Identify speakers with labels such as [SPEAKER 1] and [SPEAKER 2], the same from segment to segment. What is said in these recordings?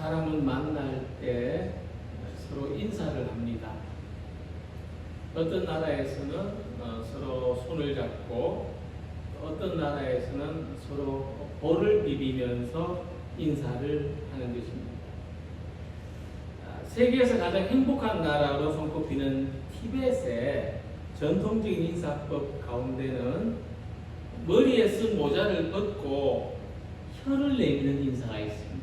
[SPEAKER 1] 사람은 만날 때 서로 인사를 합니다. 어떤 나라에서는 서로 손을 잡고 어떤 나라에서는 서로 볼을 비비면서 인사를 하는 것입니다. 세계에서 가장 행복한 나라로 손꼽히는 티벳의 전통적인 인사법 가운데는 머리에 쓴 모자를 벗고 혀를 내미는 인사가 있습니다.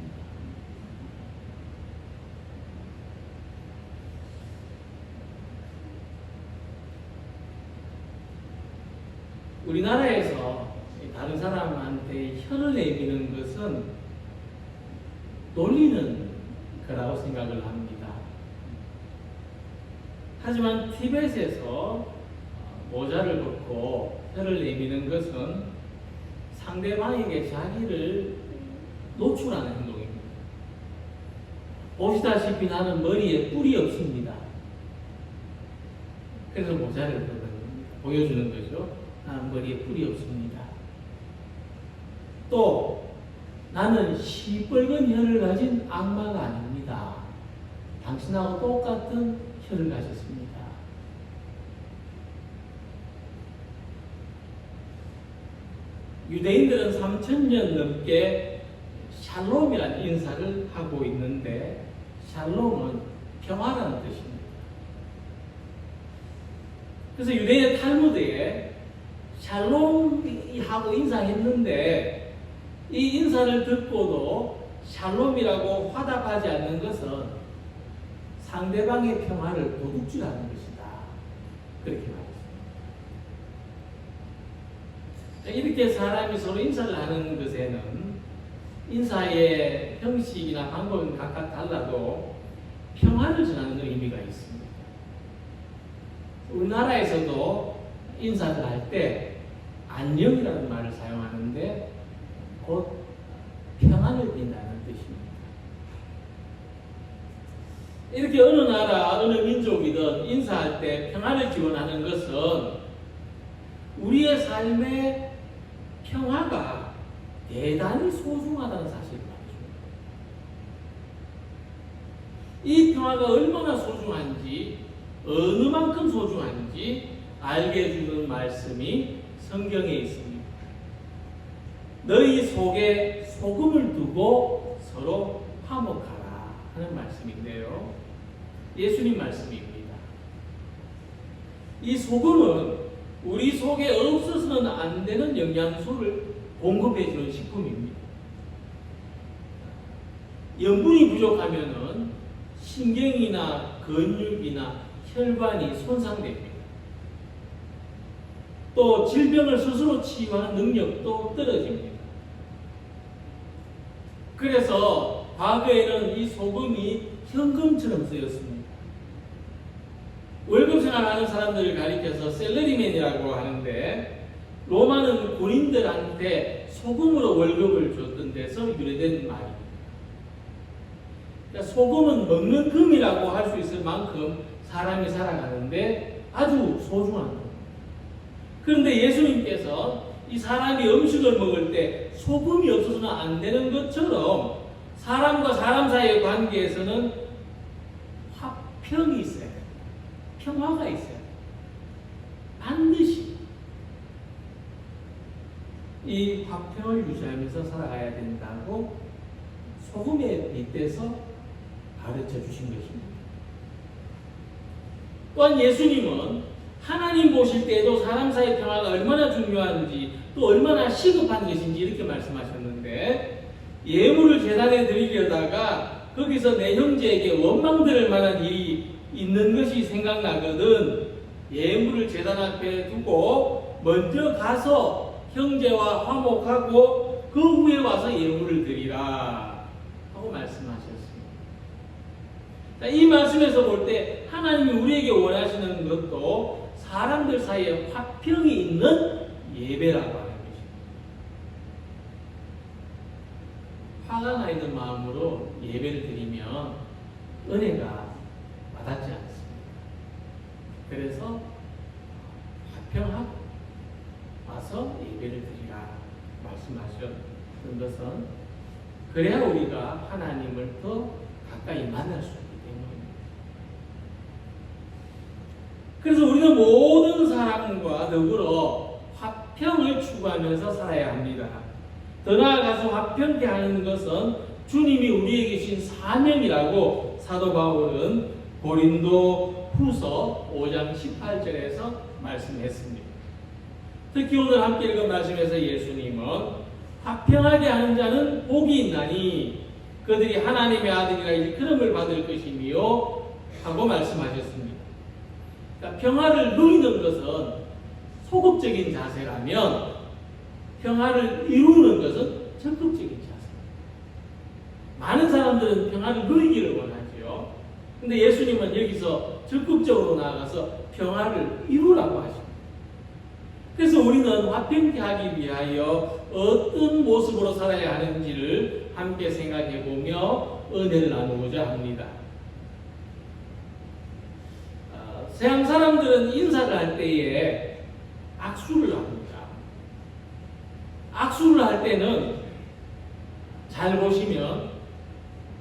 [SPEAKER 1] 우리나라에서 다른 사람한테 혀를 내미는 것은 놀리는 거라고 생각을 합니다. 하지만 티벳에서 모자를 벗고 혀를 내미는 것은 상대방에게 자기를 노출하는 행동입니다. 보시다시피 나는 머리에 뿔이 없습니다. 그래서 모자를 보여주는 거죠. 나는 머리에 뿔이 없습니다. 또 나는 시뻘건 혀를 가진 악마가 아닙니다. 당신하고 똑같은 혀를 가졌습니다. 유대인들은 3000년 넘게 샬롬이라는 인사를 하고 있는데 샬롬은 평화라는 뜻입니다. 그래서 유대인의 탈무드에 샬롬하고 인사했는데 이 인사를 듣고도 샬롬이라고 화답하지 않는 것은 상대방의 평화를 도둑질하는 것이다. 그렇게 말했습니다. 이렇게 사람이 서로 인사를 하는 것에는 인사의 형식이나 방법은 각각 달라도 평화를 전하는 의미가 있습니다. 우리나라에서도 인사를 할 때 안녕이라는 말을 사용하는데 곧 평안을 빈다는 뜻입니다. 이렇게 어느 나라, 어느 민족이든 인사할 때 평안을 기원하는 것은 우리의 삶의 평화가 대단히 소중하다는 사실을 말해줍니다. 이 평화가 얼마나 소중한지, 어느 만큼 소중한지 알게 해주는 말씀이 성경에 있습니다. 너희 속에 소금을 두고 서로 화목하라 하는 말씀인데요. 예수님 말씀입니다. 이 소금은 우리 속에 없어서는 안 되는 영양소를 공급해주는 식품입니다. 염분이 부족하면은 신경이나 근육이나 혈관이 손상됩니다. 또 질병을 스스로 치유하는 능력도 떨어집니다. 그래서 과거에는 이 소금이 현금처럼 쓰였습니다. 월급 생활하는 사람들을 가리켜서 셀러리맨이라고 하는데 로마는 군인들한테 소금으로 월급을 줬던 데서 유래된 말입니다. 그러니까 소금은 먹는 금이라고 할 수 있을 만큼 사람이 살아가는데 아주 소중한 겁니다. 그런데 예수님께서 이 사람이 음식을 먹을 때 소금이 없어서는 안 되는 것처럼 사람과 사람 사이의 관계에서는 화평이 있어야 됩니다. 평화가 있어야 됩니다. 반드시 이 화평을 유지하면서 살아가야 된다고 소금에 빗대서 가르쳐 주신 것입니다. 또한 예수님은 하나님 보실 때에도 사람 사이의 평화가 얼마나 중요한지 또 얼마나 시급한 것인지 이렇게 말씀하셨는데 예물을 제단에 드리려다가 거기서 내 형제에게 원망 들을 만한 일이 있는 것이 생각나거든 예물을 제단 앞에 두고 먼저 가서 형제와 화목하고 그 후에 와서 예물을 드리라 하고 말씀하셨습니다. 이 말씀에서 볼 때 하나님이 우리에게 원하시는 것도 사람들 사이에 화평이 있는 예배라고 하는 것입니다. 화가 나 있는 마음으로 예배를 드리면 은혜가 와닿지 않습니다. 그래서 화평하고 와서 예배를 드리라 말씀하셨던 것은 그래야 우리가 하나님을 더 가까이 만날 수 있기 때문입니다. 그래서 우리는 모든 사람과 더불어 화평을 추구하면서 살아야 합니다. 더 나아가서 화평케 하는 것은 주님이 우리에게 주신 사명이라고 사도 바울은 고린도 후서 5장 18절에서 말씀했습니다. 특히 오늘 함께 읽은 말씀에서 예수님은 화평하게 하는 자는 복이 있나니 그들이 하나님의 아들이라 일컬음을 받을 것이며 하고 말씀하셨습니다. 그러니까 평화를 누리는 것은 소극적인 자세라면 평화를 이루는 것은 적극적인 자세. 많은 사람들은 평화를 누리기를 원하죠. 근데 예수님은 여기서 적극적으로 나아가서 평화를 이루라고 하십니다. 그래서 우리는 화평케 하기 위하여 어떤 모습으로 살아야 하는지를 함께 생각해 보며 은혜를 나누고자 합니다. 서양 사람들은 인사를 할 때에 악수를 합니다. 악수를 할 때는 잘 보시면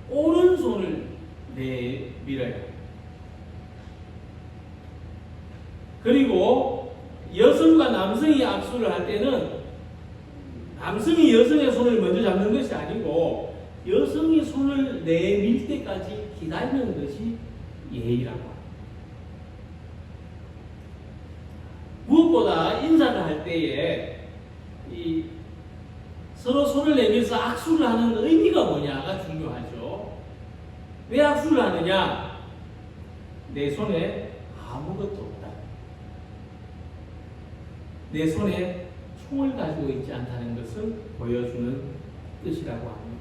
[SPEAKER 1] 오른손을 내밀어요. 그리고 여성과 남성이 악수를 할 때는 남성이 여성의 손을 먼저 잡는 것이 아니고 여성이 손을 내밀 때까지 기다리는 것이 예의라고 합니다. 무엇보다 인사를 할 때에 서로 손을 내밀어서 악수를 하는 의미가 뭐냐가 중요하죠. 왜 악수를 하느냐? 내 손에 아무것도 없다. 내 손에 총을 가지고 있지 않다는 것을 보여주는 뜻이라고 합니다.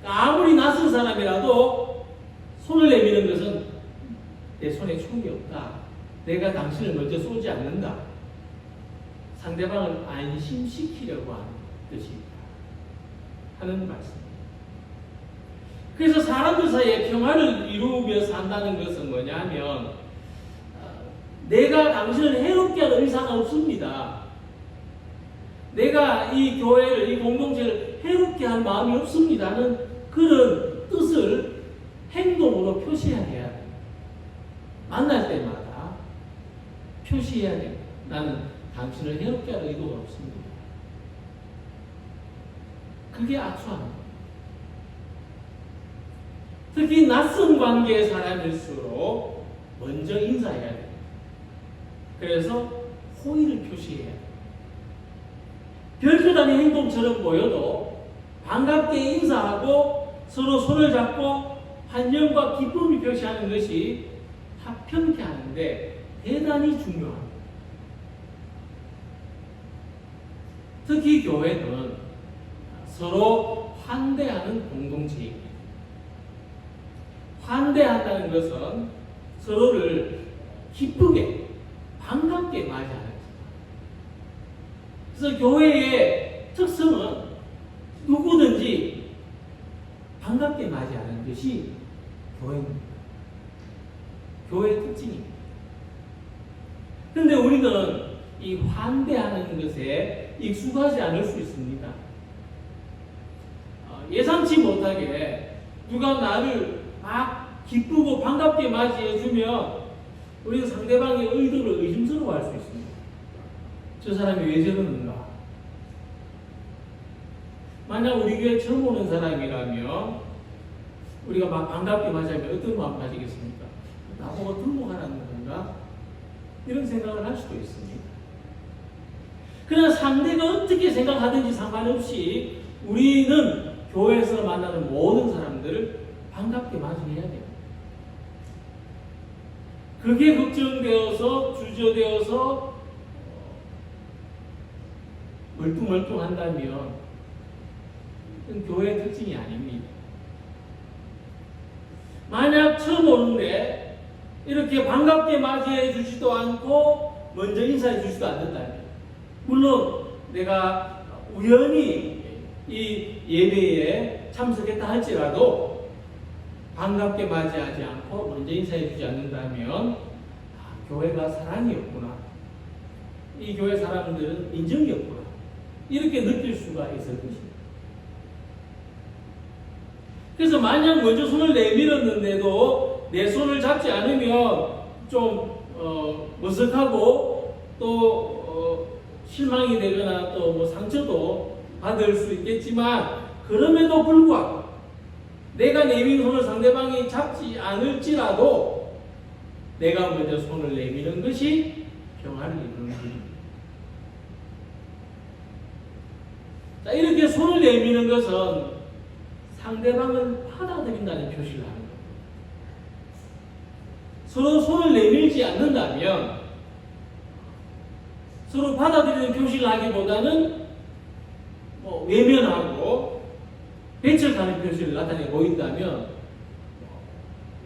[SPEAKER 1] 아무리 낯선 사람이라도 손을 내미는 것은 내 손에 총이 없다. 내가 당신을 먼저 쏘지 않는다. 상대방을 안심시키려고 하는 뜻입니다. 하는 말씀입니다. 그래서 사람들 사이에 평화를 이루며 산다는 것은 뭐냐면 내가 당신을 해롭게 할 의사가 없습니다. 내가 이 교회를, 이 공동체를 해롭게 할 마음이 없습니다는 그런 뜻을 행동으로 표시해야 합니다. 만날 때마다 표시해야 됩니다. 나는 당신을 해롭게 할 의도가 없습니다. 그게 악수하는 거예요. 특히 낯선 관계의 사람일수록 먼저 인사해야 돼요. 그래서 호의를 표시해야 돼요. 별것 아닌 행동처럼 보여도 반갑게 인사하고 서로 손을 잡고 환영과 기쁨을 표시하는 것이 화평케 하는데 대단히 중요합니다. 특히 교회는 서로 환대하는 공동체입니다. 환대한다는 것은 서로를 기쁘게 반갑게 맞이하는 것입니다. 그래서 교회의 특성은 누구든지 반갑게 맞이하는 것이 교회입니다. 교회의 특징입니다. 그런데 우리는 이 환대하는 것에 익숙하지 않을 수 있습니다. 예상치 못하게 누가 나를 막 기쁘고 반갑게 맞이해주면 우리는 상대방의 의도를 의심스러워할 수 있습니다. 저 사람이 왜 저러는가? 만약 우리 교회 처음 오는 사람이라면 우리가 막 반갑게 맞이하면 어떤 마음 가지겠습니까? 나보고 등록하라는 건가? 이런 생각을 할 수도 있습니다. 그러나 상대가 어떻게 생각하든지 상관없이 우리는 교회에서 만나는 모든 사람들을 반갑게 맞이해야 돼요. 그게 걱정되어서 주저되어서 멀뚱멀뚱한다면 그건 교회의 특징이 아닙니다. 만약 처음 오는데 이렇게 반갑게 맞이해 주지도 않고 먼저 인사해 주지도 않는다면 물론 내가 우연히 이 예배에 참석했다 할지라도 반갑게 맞이하지 않고 먼저 인사해 주지 않는다면 교회가 사랑이 없구나. 이 교회 사람들은 인정이 없구나. 이렇게 느낄 수가 있을 것입니다. 그래서 만약 먼저 손을 내밀었는데도 내 손을 잡지 않으면 좀 머쓱하고 또 실망이 되거나 또 뭐 상처도 받을 수 있겠지만, 그럼에도 불구하고 내가 내민 손을 상대방이 잡지 않을지라도 내가 먼저 손을 내미는 것이 평화를 이루는 것입니다. 자, 이렇게 손을 내미는 것은 상대방을 받아들인다는 표시를 하는 겁니다. 서로 손을 내밀지 않는다면, 서로 받아들이는 표시를 하기보다는 외면하고 배척하는 표시를 나타내 보인다면,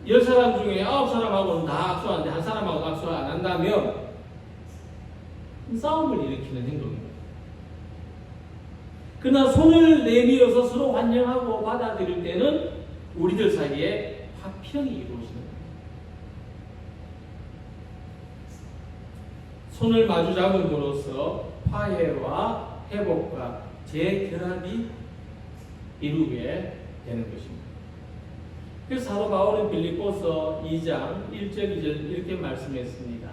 [SPEAKER 1] 10사람 중에 9사람하고는 다 악수하는데 한 사람하고 악수 안 한다면 싸움을 일으키는 행동입니다. 그러나 손을 내밀어서 서로 환영하고 받아들일 때는 우리들 사이에 화평이 이루어지는 겁니다. 손을 마주 잡음으로써 화해와 회복과 재결합이 이루게 되는 것입니다. 그래서 사도 바울은 빌립보서 2장 1절 2절 이렇게 말씀했습니다.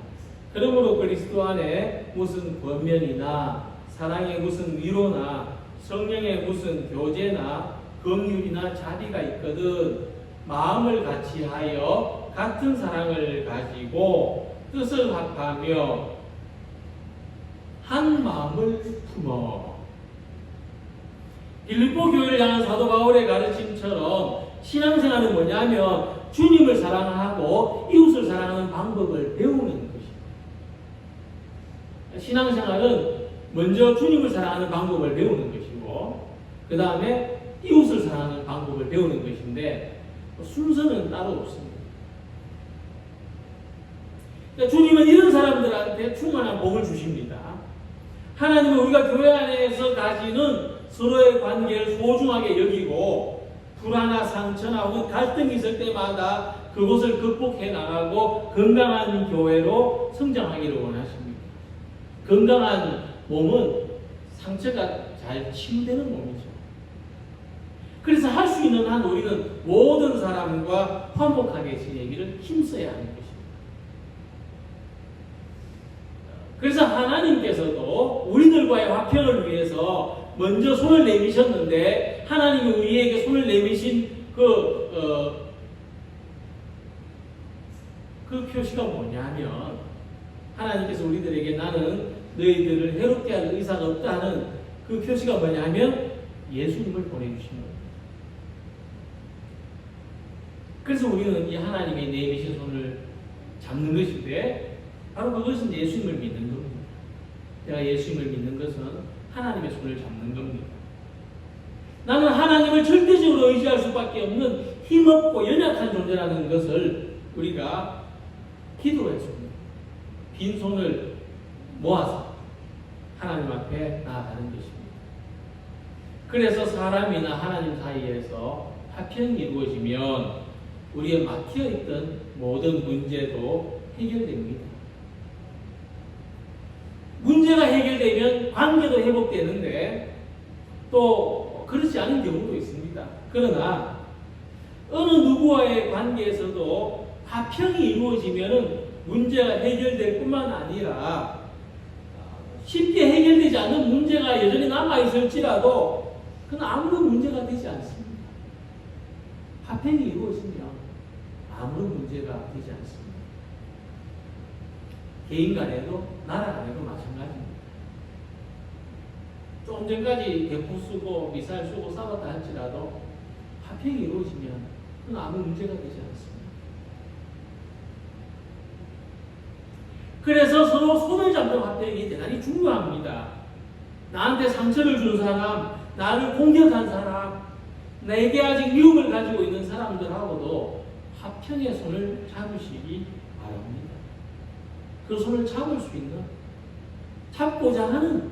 [SPEAKER 1] 그러므로 그리스도 안에 무슨 권면이나 사랑의 무슨 위로나 성령의 무슨 교제나 긍휼이나 자비가 있거든 마음을 같이 하여 같은 사랑을 가지고 뜻을 합하며 한 마음을 품어. 빌립보 교회를 향한 사도 바울의 가르침처럼 신앙생활은 뭐냐면 주님을 사랑하고 이웃을 사랑하는 방법을 배우는 것입니다. 신앙생활은 먼저 주님을 사랑하는 방법을 배우는 것이고 그 다음에 이웃을 사랑하는 방법을 배우는 것인데 순서는 따로 없습니다. 그러니까 주님은 이런 사람들한테 충만한 복을 주십니다. 하나님은 우리가 교회 안에서 가지는 서로의 관계를 소중하게 여기고 불화나 상처나 혹은 갈등이 있을 때마다 그것을 극복해 나가고 건강한 교회로 성장하기를 원하십니다. 건강한 몸은 상처가 잘 치유되는 몸이죠. 그래서 할 수 있는 한 우리는 모든 사람과 화목하게 지내기를 힘써야 하는 것입니다. 그래서 하나님께서도 우리들과의 화평을 위해서 먼저 손을 내미셨는데 하나님이 우리에게 손을 내미신 그 표시가 뭐냐면 하나님께서 우리들에게 나는 너희들을 해롭게 할 의사가 없다 하는 그 표시가 뭐냐면 예수님을 보내주신 겁니다. 그래서 우리는 이 하나님의 내미신 손을 잡는 것인데 바로 그것은 예수님을 믿는 겁니다. 내가 예수님을 믿는 것은 하나님의 손을 잡는 겁니다. 나는 하나님을 절대적으로 의지할 수밖에 없는 힘없고 연약한 존재라는 것을 우리가 기도했습니다. 빈손을 모아서 하나님 앞에 나아가는 것입니다. 그래서 사람이나 하나님 사이에서 화평이 이루어지면 우리의 막혀있던 모든 문제도 해결됩니다. 문제가 해결되면 관계도 회복되는데 또 그렇지 않은 경우도 있습니다. 그러나 어느 누구와의 관계에서도 화평이 이루어지면 문제가 해결될 뿐만 아니라 쉽게 해결되지 않는 문제가 여전히 남아있을지라도 그건 아무런 문제가 되지 않습니다. 화평이 이루어지면 아무런 문제가 되지 않습니다. 개인 간에도 나라 간에도 마찬가지입니다. 좀 전까지 대포 쓰고 미사일 쏘고 싸웠다 할지라도 화평이 이루어지면 그건 아무 문제가 되지 않습니다. 그래서 서로 손을 잡는 화평이 대단히 중요합니다. 나한테 상처를 준 사람, 나를 공격한 사람, 내게 아직 미움을 가지고 있는 사람들하고도 화평의 손을 잡으시기 바랍니다. 그 손을 잡을 수 있는, 잡고자 하는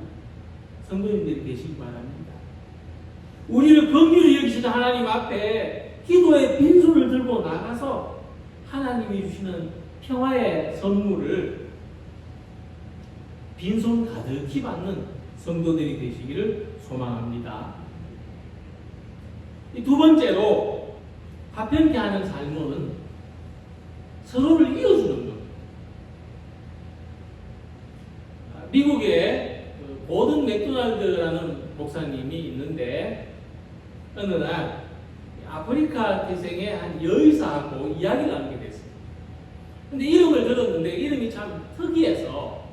[SPEAKER 1] 성도님들이 되시기 바랍니다. 우리를 긍휼히 여기시는 하나님 앞에 기도의 빈손을 들고 나가서 하나님이 주시는 평화의 선물을 빈손 가득히 받는 성도들이 되시기를 소망합니다. 두 번째로 화평케 하는 삶은 서로를 이어주는 것. 미국에 고든 맥도날드라는 목사님이 있는데 어느 날 아프리카 태생의 한 여의사하고 이야기를 하게 됐어요. 근데 이름을 들었는데 이름이 참 특이해서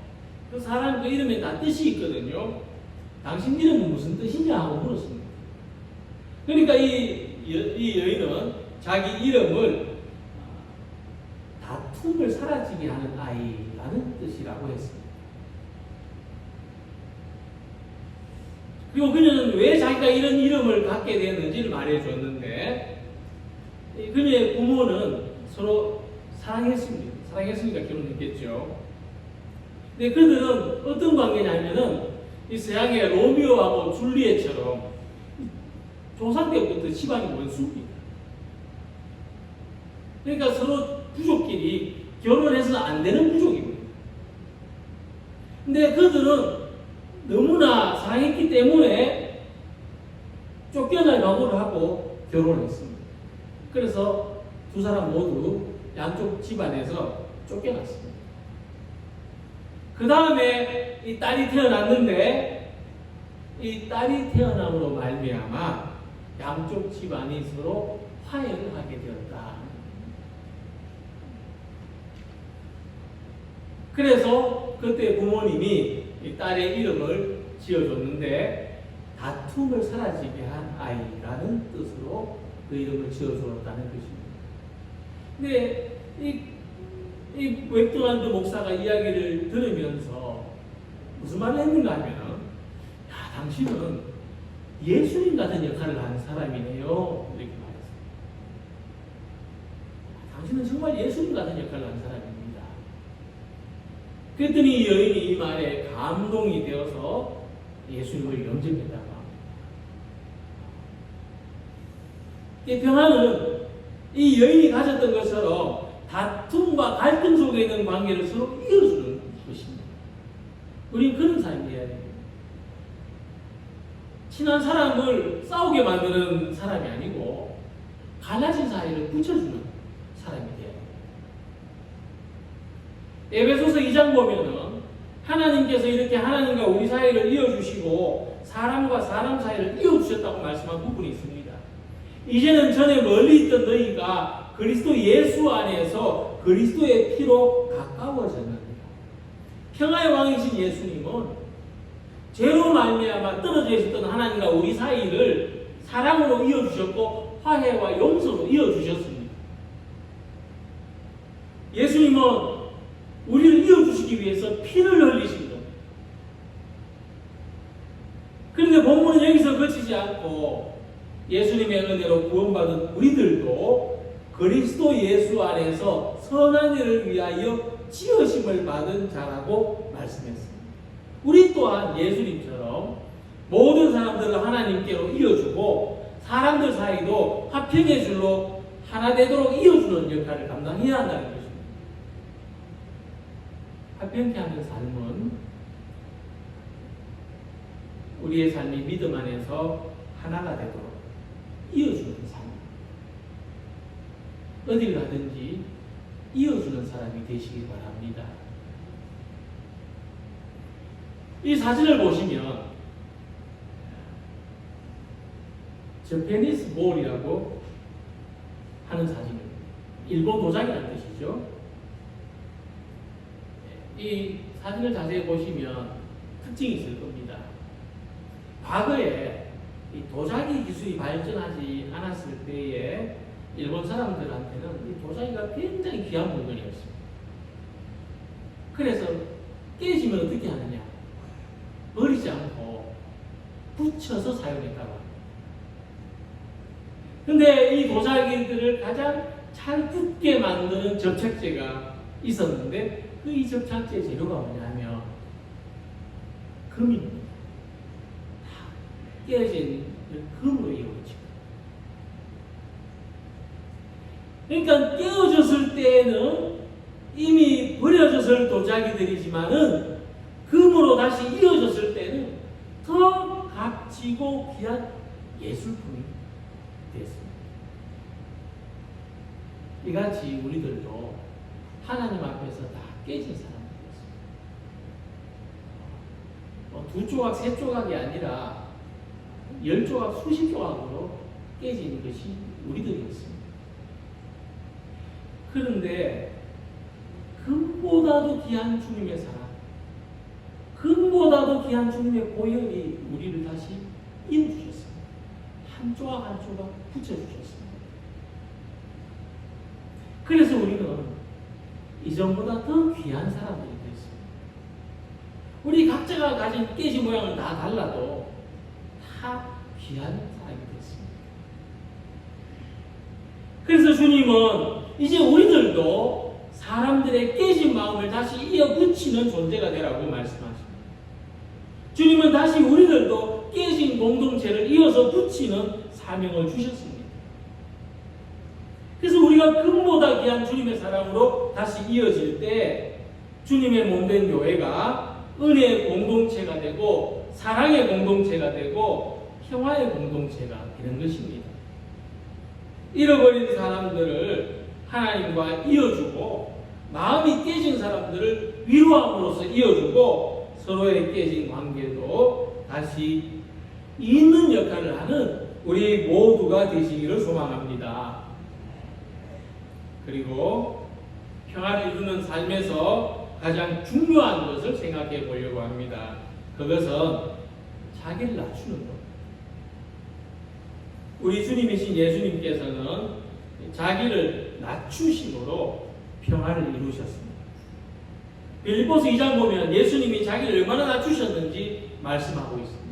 [SPEAKER 1] 그 사람 그 이름에 다 뜻이 있거든요. 당신 이름은 무슨 뜻이냐 하고 물었습니다. 그러니까 이 여인은 자기 이름을 다툼을 사라지게 하는 아이라는 뜻이라고 했습니다. 그리고 그녀는 왜 자기가 이런 이름을 갖게 되었는지를 말해줬는데 그녀의 부모는 서로 사랑했습니다. 사랑했으니까 결혼했겠죠. 근데 그들은 어떤 관계냐면은 이 서양의 로미오하고 줄리엣처럼 조상 때부터 집안이 원수입니다. 그러니까 서로 부족끼리 결혼해서는 안 되는 부족이거든요. 근데 그들은 너무나 사랑했기 때문에 쫓겨날 각오를 하고 결혼했습니다. 그래서 두 사람 모두 양쪽 집안에서 쫓겨났습니다. 그 다음에 이 딸이 태어났는데 이 딸이 태어남으로 말미암아 양쪽 집안이 서로 화해를 하게 되었다. 그래서 그때 부모님이 이 딸의 이름을 지어줬는데 다툼을 사라지게 한 아이라는 뜻으로 그 이름을 지어주었다는 것입니다. 근데 이 맥도날드 목사가 이야기를 들으면서 무슨 말을 했는가 하면은 야, 당신은 예수님 같은 역할을 하는 사람이네요. 이렇게 말했어요. 당신은 정말 예수님 같은 역할을 하는 사람입니다. 그랬더니 이 여인이 이 말에 감동이 되어서 예수님을 영접했다고 합니다. 이 평화는 이 여인이 가졌던 것처럼 다툼과 갈등 속에 있는 관계를 서로 이어주는 것입니다. 우리는 그런 삶이어야 됩니다. 친한 사람을 싸우게 만드는 사람이 아니고 갈라진 사이를 붙여주는 사람이 되어야 됩니다. 에베소서 2장 보면은 하나님께서 이렇게 하나님과 우리 사이를 이어주시고 사람과 사람 사이를 이어주셨다고 말씀한 부분이 있습니다. 이제는 전에 멀리 있던 너희가 그리스도 예수 안에서 그리스도의 피로 가까워졌느니라. 평화의 왕이신 예수님은 죄로 말미암아 떨어져 있었던 하나님과 우리 사이를 사랑으로 이어주셨고 화해와 용서로 이어주셨습니다. 예수님은 우리를 이어주시기 위해서 피를 흘리신 겁니다. 그런데 본문은 여기서 그치지 않고 예수님의 은혜로 구원받은 우리들도 그리스도 예수 안에서 선한 일을 위하여 지으심을 받은 자라고 말씀했습니다. 우리 또한 예수님처럼 모든 사람들을 하나님께로 이어주고 사람들 사이도 화평의 줄로 하나 되도록 이어주는 역할을 감당해야 한다는 것입니다. 화평케 하는 삶은 우리의 삶이 믿음 안에서 하나가 되도록 이어주는 삶. 어딜 가든지 이어주는 사람이 되시기 바랍니다. 이 사진을 보시면 저페니스 볼이라고 하는 사진입니다. 일본 도장이라는 뜻이죠. 이 사진을 자세히 보시면 특징이 있을 겁니다. 과거에 이 도자기 기술이 발전하지 않았을 때에 일본 사람들한테는 이 도자기가 굉장히 귀한 물건이었습니다. 그래서 깨지면 어떻게 하느냐? 버리지 않고 붙여서 사용했다고 합니다. 근데 이 도자기들을 가장 잘 붙게 만드는 접착제가 있었는데 이 접착제 재료가 뭐냐면 금입니다. 깨어진 금으로 이루어지고. 그러니까 깨어졌을 때에는 이미 버려졌을 도자기들이지만은 금으로 다시 이어졌을 때는 더 값지고 귀한 예술품이 됐습니다. 이같이 우리들도 하나님 앞에서 다 깨진 사람들이었습니다. 두 조각, 세 조각이 아니라 10조각, 수십 조각으로 깨지는 것이 우리들이었습니다. 그런데 금보다도 귀한 주님의 사랑, 금보다도 귀한 주님의 보혈이 우리를 다시 이어주셨습니다. 한 조각 한 조각 붙여주셨습니다. 그래서 우리는 이전보다 더 귀한 사람들이 되었습니다. 우리 각자가 가진 깨지 모양은 다 달라도 다 귀한 사람이 됐습니다. 그래서 주님은 이제 우리들도 사람들의 깨진 마음을 다시 이어붙이는 존재가 되라고 말씀하십니다. 주님은 다시 우리들도 깨진 공동체를 이어서 붙이는 사명을 주셨습니다. 그래서 우리가 금보다 귀한 주님의 사랑으로 다시 이어질 때 주님의 몸된 교회가 은혜의 공동체가 되고 사랑의 공동체가 되고 평화의 공동체가 되는 것입니다. 잃어버린 사람들을 하나님과 이어주고 마음이 깨진 사람들을 위로함으로써 이어주고 서로의 깨진 관계도 다시 잇는 역할을 하는 우리 모두가 되시기를 소망합니다. 그리고 평화를 이루는 삶에서 가장 중요한 것을 생각해 보려고 합니다. 그것은 자기를 낮추는 것. 우리 주님이신 예수님께서는 자기를 낮추심으로 평화를 이루셨습니다. 빌립보서 2장 보면 예수님이 자기를 얼마나 낮추셨는지 말씀하고 있습니다.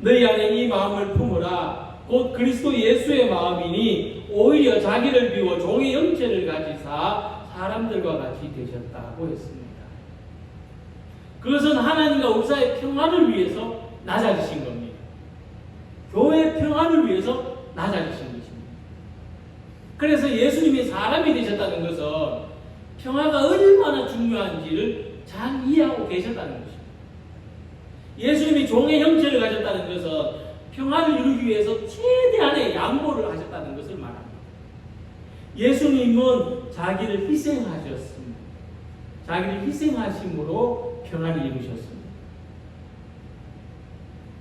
[SPEAKER 1] 너희 안에 이 마음을 품으라. 곧 그리스도 예수의 마음이니 오히려 자기를 비워 종의 형체를 가지사 사람들과 같이 되셨다고 했습니다. 그것은 하나님과 우리 사이의 평화를 위해서 낮아지신 겁니다. 교회의 평화를 위해서 낮아지신 것입니다. 그래서 예수님이 사람이 되셨다는 것은 평화가 얼마나 중요한지를 잘 이해하고 계셨다는 것입니다. 예수님이 종의 형체를 가졌다는 것은 평화를 이루기 위해서 최대한의 양보를 하셨다는 것을 말합니다. 예수님은 자기를 희생하셨습니다. 자기를 희생하심으로 평화를 이루셨습니다.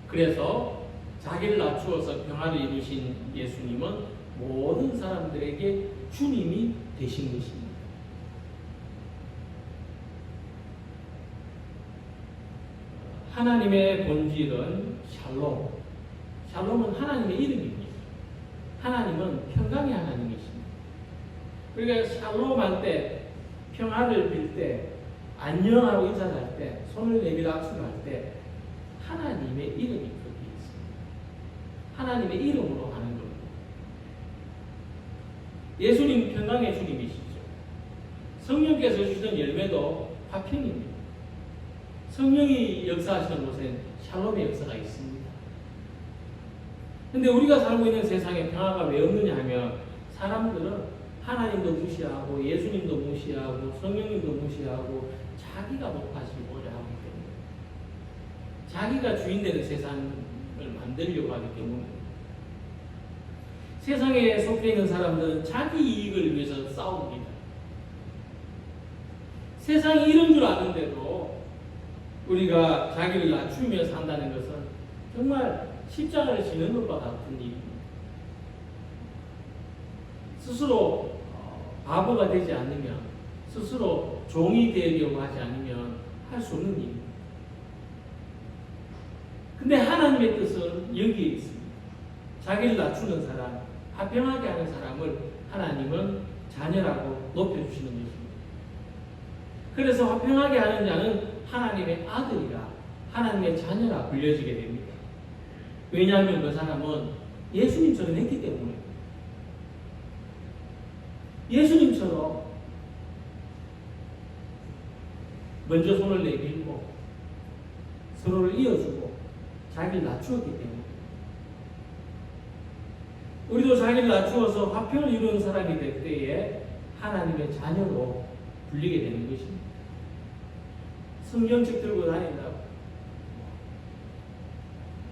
[SPEAKER 1] 그래서 자기를 낮추어서 평화를 이루신 예수님은 모든 사람들에게 주님이 되신 것입니다. 하나님의 본질은 샬롬. 샬롬은 하나님의 이름입니다. 하나님은 평강의 하나님이십니다. 우리가 샬롬 할 때, 평화를 빌 때, 안녕하고 인사할 때, 손을 내밀어 악수를 할 때 하나님의 이름이 거기에 있습니다. 하나님의 이름으로 하는 겁니다. 예수님 평강의 주님이시죠. 성령께서 주시는 열매도 화평입니다. 성령이 역사하시는 곳엔 샬롬의 역사가 있습니다. 근데 우리가 살고 있는 세상에 평화가 왜 없느냐 하면 사람들은 하나님도 무시하고 예수님도 무시하고 성령님도 무시하고 자기가 높아지고자 하기 때문에 자기가 주인되는 세상을 만들려고 하기 때문에 세상에 속해 있는 사람들은 자기 이익을 위해서 싸웁니다. 세상이 이런 줄 아는데도 우리가 자기를 낮추며 산다는 것은 정말 십자가를 지는 것과 같은 일입니다. 스스로 바보가 되지 않으면, 스스로 종이 되려고 하지 않으면 할 수 없는 일입니다. 근데 하나님의 뜻은 여기에 있습니다. 자기를 낮추는 사람, 화평하게 하는 사람을 하나님은 자녀라고 높여주시는 것입니다. 그래서 화평하게 하는 자는 하나님의 아들이라, 하나님의 자녀라 불려지게 됩니다. 왜냐하면 그 사람은 예수님처럼 했기 때문에 예수님처럼 먼저 손을 내밀고 서로를 이어주고 자기를 낮추었기 때문에 우리도 자기를 낮추어서 화평을 이루는 사람이 될 때에 하나님의 자녀로 불리게 되는 것입니다. 성경책 들고 다닌다고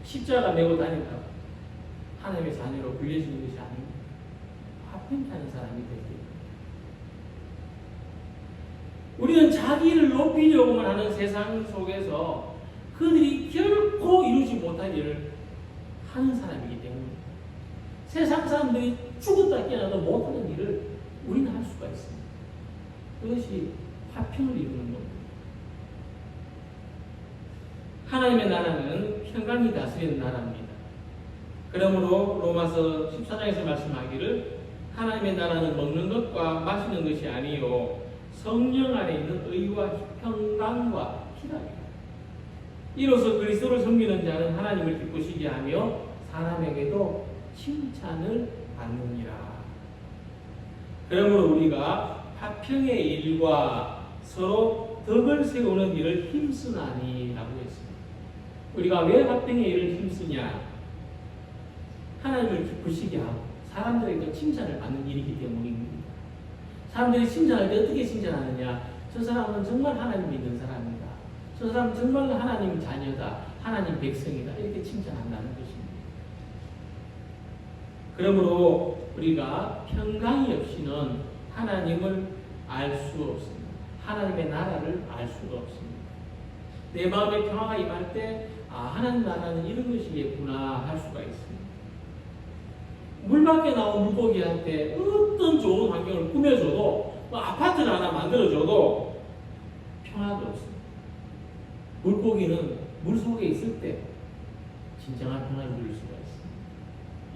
[SPEAKER 1] 십자가 메고 다닌다고 하나님의 자녀로 불려지는 것이 아닙니다. 화평케 하는 사람이 되길. 우리는 자기를 높이려고만 하는 세상 속에서 그들이 결코 이루지 못할 일을 하는 사람이기 때문에 세상 사람들이 죽었다 깨어나도 못하는 일을 우리는 할 수가 있습니다. 그것이 화평을 이루는 겁니다. 하나님의 나라는 평강이 다스리는 나라입니다. 그러므로 로마서 14장에서 말씀하기를 하나님의 나라는 먹는 것과 마시는 것이 아니요 성령 안에 있는 의와 평강과 희락이다. 이로써 그리스도를 섬기는 자는 하나님을 기쁘시게 하며 사람에게도 칭찬을 받느니라. 그러므로 우리가 화평의 일과 서로 덕을 세우는 일을 힘쓰나니 라고 했습니다. 우리가 왜 화평의 일을 힘쓰냐? 하나님을 기쁘시게 하고 사람들에게 칭찬을 받는 일이기 때문입니다. 사람들이 칭찬할 때 어떻게 칭찬하느냐? 저 사람은 정말 하나님 믿는 사람이다. 저 사람은 정말 하나님 자녀다. 하나님 백성이다. 이렇게 칭찬한다는 것입니다. 그러므로 우리가 평강이 없이는 하나님을 알 수 없습니다. 하나님의 나라를 알 수가 없습니다. 내 마음에 평화가 임할 때 하나님 나라는 이런 것이겠구나 할 수가 있습니다. 물 밖에 나온 물고기한테 어떤 좋은 환경을 꾸며줘도 아파트를 하나 만들어줘도 평화가 없습니다. 물고기는 물 속에 있을 때 진정한 평화를 누릴 수가 있습니다.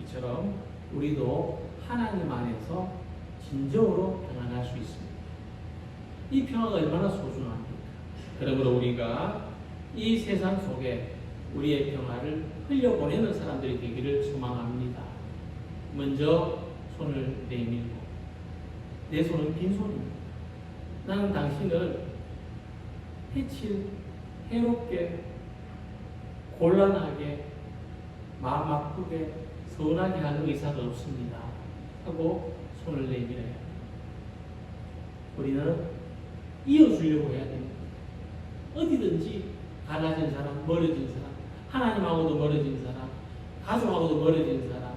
[SPEAKER 1] 이처럼 우리도 하나님 안에서 진정으로 평안할 수 있습니다. 이 평화가 얼마나 소중합니까? 그러므로 우리가 이 세상 속에 우리의 평화를 흘려보내는 사람들이 되기를 소망합니다. 먼저 손을 내밀고, 내 손은 빈손입니다. 나는 당신을 해칠, 해롭게, 곤란하게, 마음 아프게, 서운하게 하는 의사가 없습니다. 하고 손을 내밀어야 합니다. 우리는 이어주려고 해야 됩니다. 어디든지 갈라진 사람, 멀어진 사람, 하나님하고도 멀어진 사람, 가족하고도 멀어진 사람,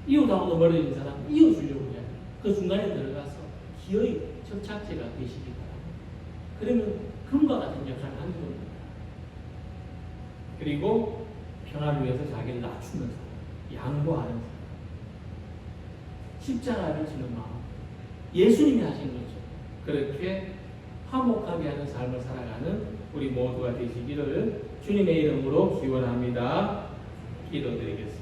[SPEAKER 1] 이웃하고도 멀어진 사람 이어주려고 해야 됩니다. 그 중간에 들어가서 기어이 접착제가 되시기 바랍니다. 그러면 금과 같은 역할을 하는 겁니다. 그리고 평화를 위해서 자기를 낮추는 사람, 양보하는 사람, 십자가를 지는 마음, 예수님이 하신 거죠. 그렇게 화목하게 하는 삶을 살아가는 우리 모두가 되시기를 주님의 이름으로 기원합니다. 기도드리겠습니다.